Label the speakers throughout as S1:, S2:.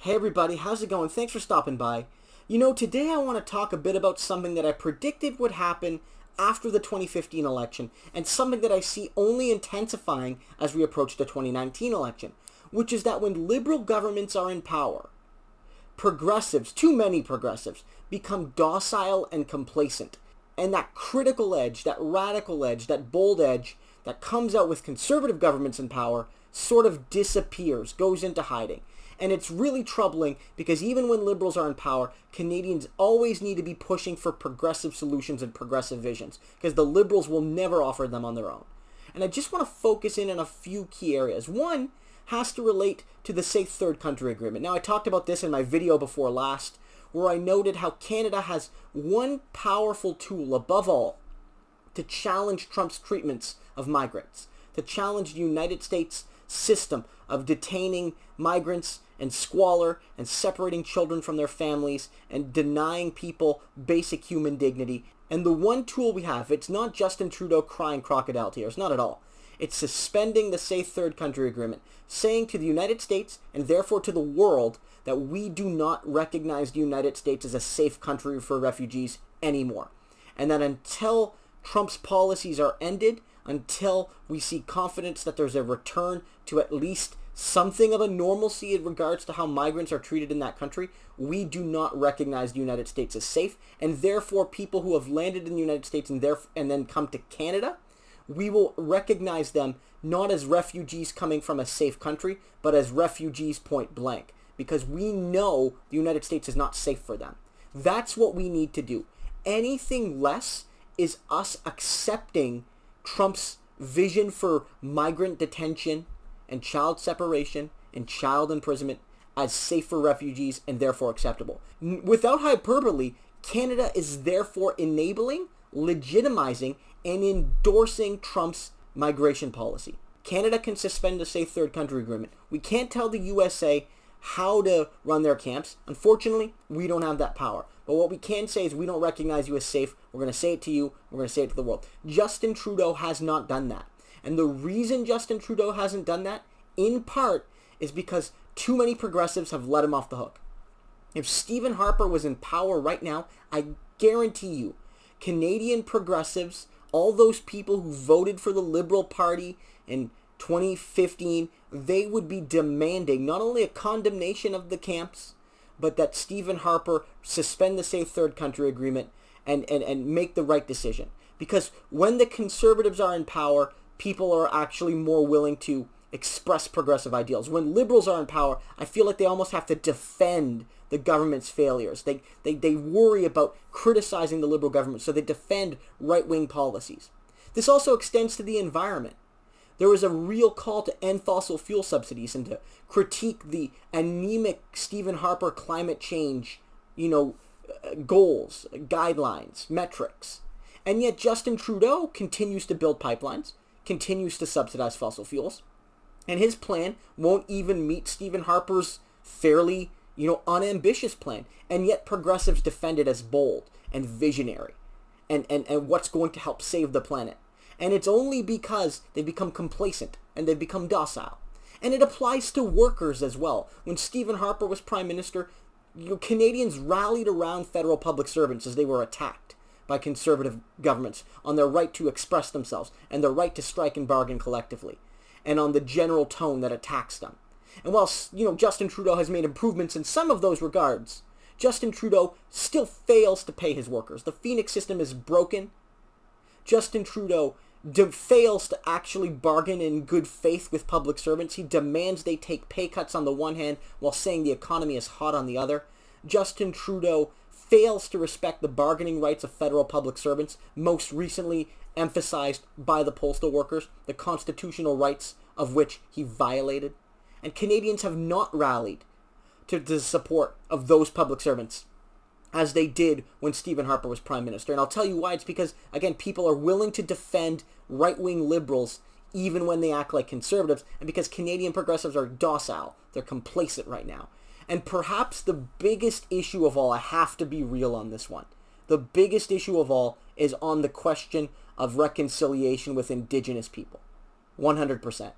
S1: Hey everybody, how's it going? Thanks for stopping by. Today I want to talk a bit about something that I predicted would happen after the 2015 election, and something that I see only intensifying as we approach the 2019 election, which is that when liberal governments are in power, progressives, too many progressives, become docile and complacent. And that critical edge, that radical edge, that bold edge that comes out with conservative governments in power sort of disappears, goes into hiding. And it's really troubling because even when liberals are in power, Canadians always need to be pushing for progressive solutions and progressive visions because the liberals will never offer them on their own. And I just want to focus in on a few key areas. One has to relate to the Safe Third Country Agreement. Now, I talked about this in my video before last, where I noted how Canada has one powerful tool above all to challenge Trump's treatments of migrants, to challenge the United States system of detaining migrants and squalor and separating children from their families and denying people basic human dignity. And the one tool we have, it's not Justin Trudeau crying crocodile tears, not at all. It's suspending the Safe Third Country Agreement, saying to the United States and therefore to the world that we do not recognize the United States as a safe country for refugees anymore. And that until Trump's policies are ended, until we see confidence that there's a return to at least something of a normalcy in regards to how migrants are treated in that country, we do not recognize the United States as safe, and therefore people who have landed in the United States and then come to Canada, we will recognize them not as refugees coming from a safe country, but as refugees point blank, because we know the United States is not safe for them. That's what we need to do. Anything less is us accepting Trump's vision for migrant detention and child separation and child imprisonment as safe for refugees and therefore acceptable. Without hyperbole, Canada is therefore enabling, legitimizing, and endorsing Trump's migration policy. Canada can suspend the Safe Third Country Agreement. We can't tell the USA how to run their camps. Unfortunately, we don't have that power. But what we can say is we don't recognize you as safe. We're going to say it to you. We're going to say it to the world. Justin Trudeau has not done that. And the reason Justin Trudeau hasn't done that, in part, is because too many progressives have let him off the hook. If Stephen Harper was in power right now, I guarantee you, Canadian progressives, all those people who voted for the Liberal Party in 2015, they would be demanding not only a condemnation of the camps, but that Stephen Harper suspend the Safe Third Country Agreement and make the right decision. Because when the Conservatives are in power, people are actually more willing to express progressive ideals. When Liberals are in power, I feel like they almost have to defend the government's failures. They worry about criticizing the Liberal government, so they defend right-wing policies. This also extends to the environment. There was a real call to end fossil fuel subsidies and to critique the anemic Stephen Harper climate change, goals, guidelines, metrics. And yet Justin Trudeau continues to build pipelines, continues to subsidize fossil fuels, and his plan won't even meet Stephen Harper's fairly, unambitious plan. And yet progressives defend it as bold and visionary and what's going to help save the planet. And it's only because they've become complacent and they've become docile. And it applies to workers as well. When Stephen Harper was Prime Minister, Canadians rallied around federal public servants as they were attacked by conservative governments on their right to express themselves and their right to strike and bargain collectively, and on the general tone that attacks them. And while, Justin Trudeau has made improvements in some of those regards, Justin Trudeau still fails to pay his workers. The Phoenix system is broken. Justin Trudeau fails to actually bargain in good faith with public servants. He demands they take pay cuts on the one hand while saying the economy is hot on the other. Justin Trudeau fails to respect the bargaining rights of federal public servants, most recently emphasized by the postal workers, the constitutional rights of which he violated. And Canadians have not rallied to the support of those public servants as they did when Stephen Harper was Prime Minister. And I'll tell you why. It's because, again, people are willing to defend right-wing liberals even when they act like conservatives, and because Canadian progressives are docile. They're complacent right now. And perhaps the biggest issue of all, I have to be real on this one, the biggest issue of all is on the question of reconciliation with Indigenous people. 100%.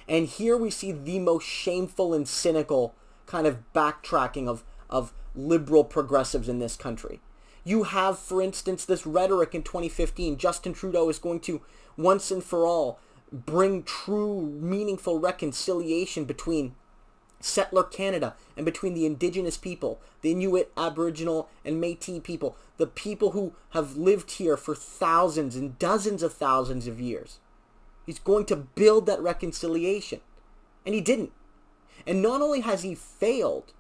S1: And here we see the most shameful and cynical kind of backtracking of liberal progressives in this country. You have, for instance, this rhetoric in 2015. Justin Trudeau is going to, once and for all, bring true, meaningful reconciliation between settler Canada and between the Indigenous people, the Inuit, Aboriginal, and Métis people, the people who have lived here for thousands and dozens of thousands of years. He's going to build that reconciliation. And he didn't. And not only has he failed,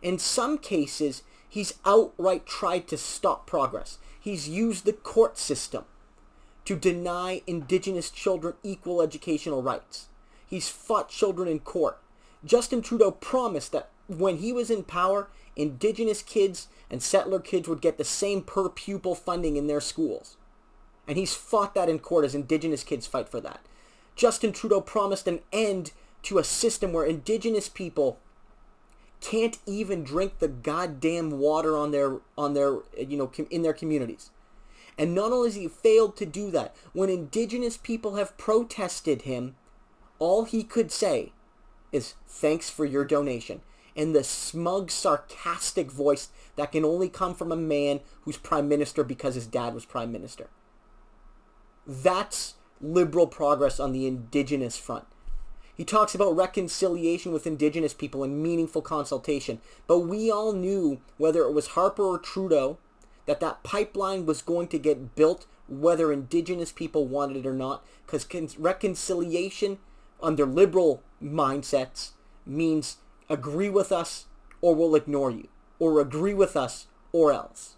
S1: in some cases, he's outright tried to stop progress. He's used the court system to deny Indigenous children equal educational rights. He's fought children in court. Justin Trudeau promised that when he was in power, Indigenous kids and settler kids would get the same per pupil funding in their schools. And he's fought that in court as Indigenous kids fight for that. Justin Trudeau promised an end to a system where Indigenous people can't even drink the goddamn water in their communities. And not only has he failed to do that, when Indigenous people have protested him, all he could say is, "Thanks for your donation," in the smug, sarcastic voice that can only come from a man who's prime minister because his dad was prime minister. That's liberal progress on the Indigenous front. He talks about reconciliation with Indigenous people and meaningful consultation. But we all knew, whether it was Harper or Trudeau, that pipeline was going to get built whether Indigenous people wanted it or not. Because reconciliation under liberal mindsets means agree with us or we'll ignore you. Or agree with us or else.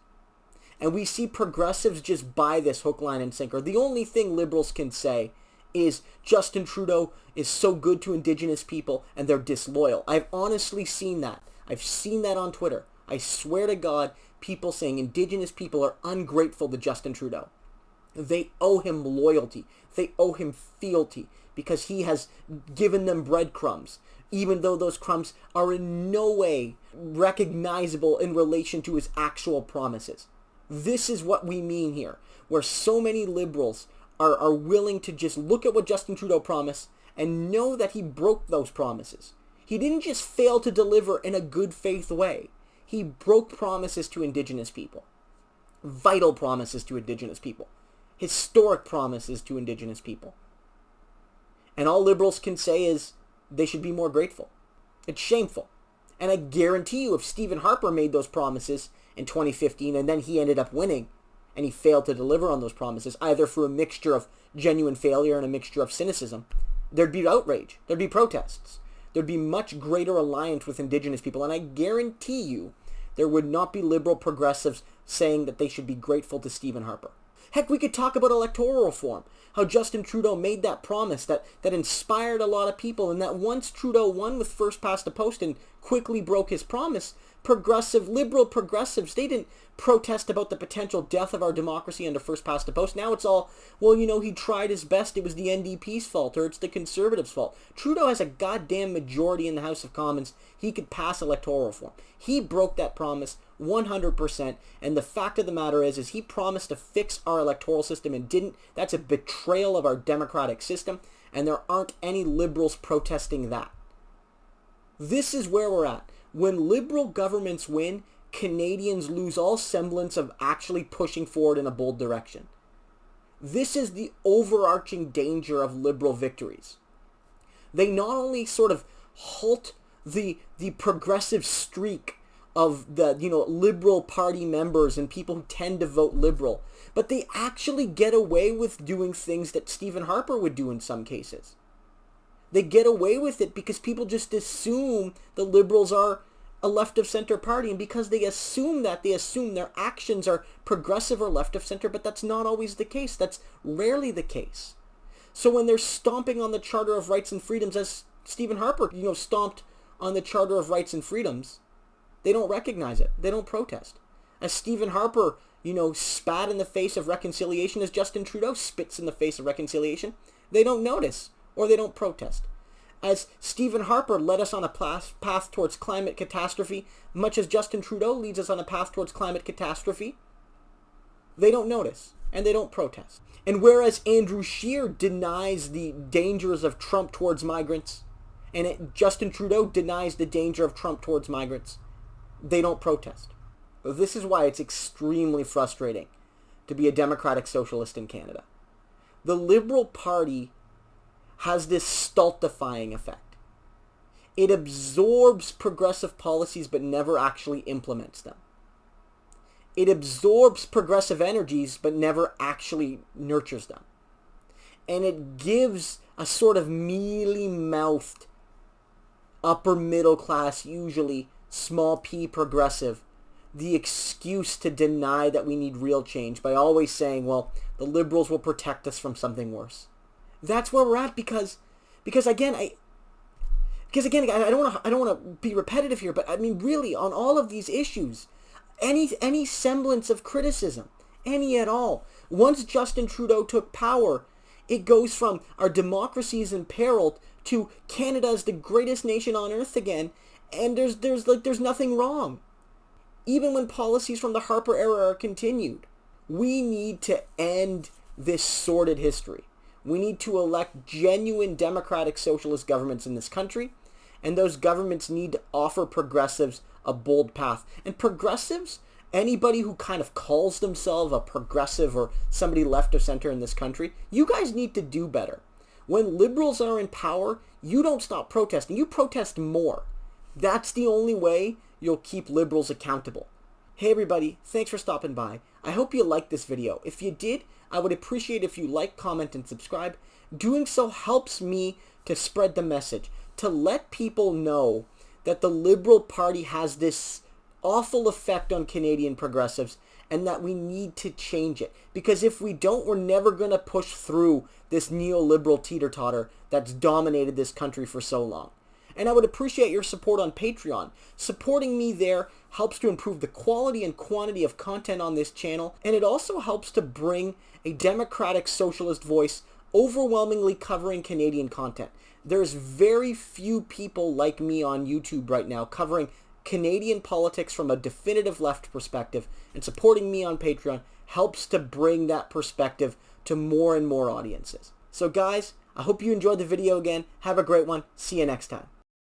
S1: And we see progressives just buy this hook, line, and sinker. The only thing liberals can say is Justin Trudeau is so good to Indigenous people and they're disloyal. I've honestly seen that. I've seen that on Twitter. I swear to God, people saying Indigenous people are ungrateful to Justin Trudeau. They owe him loyalty. They owe him fealty because he has given them breadcrumbs, even though those crumbs are in no way recognizable in relation to his actual promises. This is what we mean here, where so many liberals are willing to just look at what Justin Trudeau promised and know that he broke those promises. He didn't just fail to deliver in a good faith way. He broke promises to Indigenous people. Vital promises to Indigenous people. Historic promises to Indigenous people. And all liberals can say is they should be more grateful. It's shameful. And I guarantee you if Stephen Harper made those promises in 2015 and then he ended up winning and he failed to deliver on those promises, either through a mixture of genuine failure and a mixture of cynicism, there'd be outrage. There'd be protests. There'd be much greater alliance with Indigenous people. And I guarantee you there would not be liberal progressives saying that they should be grateful to Stephen Harper. Heck, we could talk about electoral reform. How Justin Trudeau made that promise that inspired a lot of people, and that once Trudeau won with first past the post and quickly broke his promise, liberal progressives, they didn't protest about the potential death of our democracy under first past the post. Now it's all, well, he tried his best, it was the NDP's fault, or it's the Conservatives' fault. Trudeau has a goddamn majority in the House of Commons. He could pass electoral reform. He broke that promise 100%, and the fact of the matter is he promised to fix our electoral system and didn't. That's a betrayal of our democratic system, and there aren't any liberals protesting that. This is where we're at. When liberal governments win, Canadians lose all semblance of actually pushing forward in a bold direction. This is the overarching danger of liberal victories. They not only sort of halt the progressive streak of the liberal party members and people who tend to vote liberal, but they actually get away with doing things that Stephen Harper would do in some cases. They get away with it because people just assume the liberals are a left-of-center party, and because they assume that, they assume their actions are progressive or left-of-center, but that's not always the case. That's rarely the case. So when they're stomping on the Charter of Rights and Freedoms, as Stephen Harper, stomped on the Charter of Rights and Freedoms, they don't recognize it. They don't protest. As Stephen Harper, spat in the face of reconciliation, as Justin Trudeau spits in the face of reconciliation, they don't notice or they don't protest. As Stephen Harper led us on a path towards climate catastrophe, much as Justin Trudeau leads us on a path towards climate catastrophe, they don't notice and they don't protest. And whereas Andrew Scheer denies the dangers of Trump towards migrants and Justin Trudeau denies the danger of Trump towards migrants, they don't protest. This is why it's extremely frustrating to be a democratic socialist in Canada. The Liberal Party has this stultifying effect. It absorbs progressive policies but never actually implements them. It absorbs progressive energies but never actually nurtures them. And it gives a sort of mealy-mouthed, upper middle class, usually small p progressive, the excuse to deny that we need real change by always saying, well, the Liberals will protect us from something worse. That's where we're at because again, I don't want to be repetitive here, but I mean really on all of these issues, any semblance of criticism, any at all. Once Justin Trudeau took power, it goes from our democracy is imperiled to Canada is the greatest nation on earth again, and there's nothing wrong. Even when policies from the Harper era are continued, we need to end this sordid history. We need to elect genuine democratic socialist governments in this country, and those governments need to offer progressives a bold path. And progressives, anybody who kind of calls themselves a progressive or somebody left of center in this country, you guys need to do better. When liberals are in power, you don't stop protesting. You protest more. That's the only way you'll keep liberals accountable. Hey everybody, thanks for stopping by. I hope you liked this video. If you did, I would appreciate if you like, comment, and subscribe. Doing so helps me to spread the message, to let people know that the Liberal Party has this awful effect on Canadian progressives and that we need to change it. Because if we don't, we're never going to push through this neoliberal teeter-totter that's dominated this country for so long. And I would appreciate your support on Patreon. Supporting me there helps to improve the quality and quantity of content on this channel, and it also helps to bring a democratic socialist voice overwhelmingly covering Canadian content. There's very few people like me on YouTube right now covering Canadian politics from a definitive left perspective, and supporting me on Patreon helps to bring that perspective to more and more audiences. So guys, I hope you enjoyed the video again. Have a great one. See you next time.